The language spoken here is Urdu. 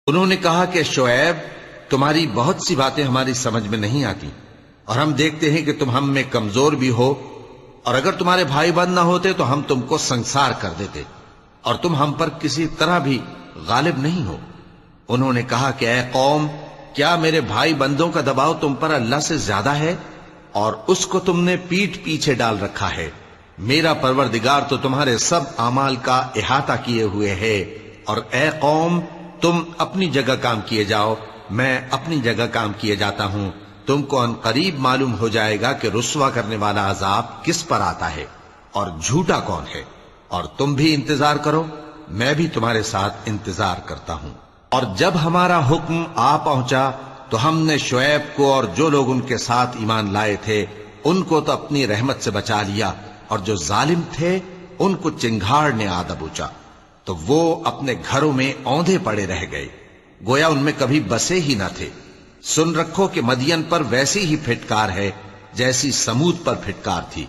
انہوں نے کہا کہ شعیب، تمہاری بہت سی باتیں ہماری سمجھ میں نہیں آتی، اور ہم دیکھتے ہیں کہ تم ہم میں کمزور بھی ہو، اور اگر تمہارے بھائی بند نہ ہوتے تو ہم تم کو سنسار کر دیتے، اور تم ہم پر کسی طرح بھی غالب نہیں ہو۔ انہوں نے کہا کہ اے قوم، کیا میرے بھائی بندوں کا دباؤ تم پر اللہ سے زیادہ ہے، اور اس کو تم نے پیٹھ پیچھے ڈال رکھا ہے؟ میرا پروردگار تو تمہارے سب اعمال کا احاطہ کیے ہوئے ہے، اور اے قوم، تم اپنی جگہ کام کیے جاؤ، میں اپنی جگہ کام کیے جاتا ہوں۔ تم کو ان قریب معلوم ہو جائے گا کہ رسوا کرنے والا عذاب کس پر آتا ہے اور جھوٹا کون ہے، اور تم بھی انتظار کرو، میں بھی تمہارے ساتھ انتظار کرتا ہوں۔ اور جب ہمارا حکم آ پہنچا تو ہم نے شعیب کو اور جو لوگ ان کے ساتھ ایمان لائے تھے ان کو تو اپنی رحمت سے بچا لیا، اور جو ظالم تھے ان کو چنگھاڑ نے آ دبوچا، تو وہ اپنے گھروں میں اوندھے پڑے رہ گئے، گویا ان میں کبھی بسے ہی نہ تھے۔ سن رکھو کہ مدین پر ویسی ہی پھٹکار ہے جیسی سمود پر پھٹکار تھی۔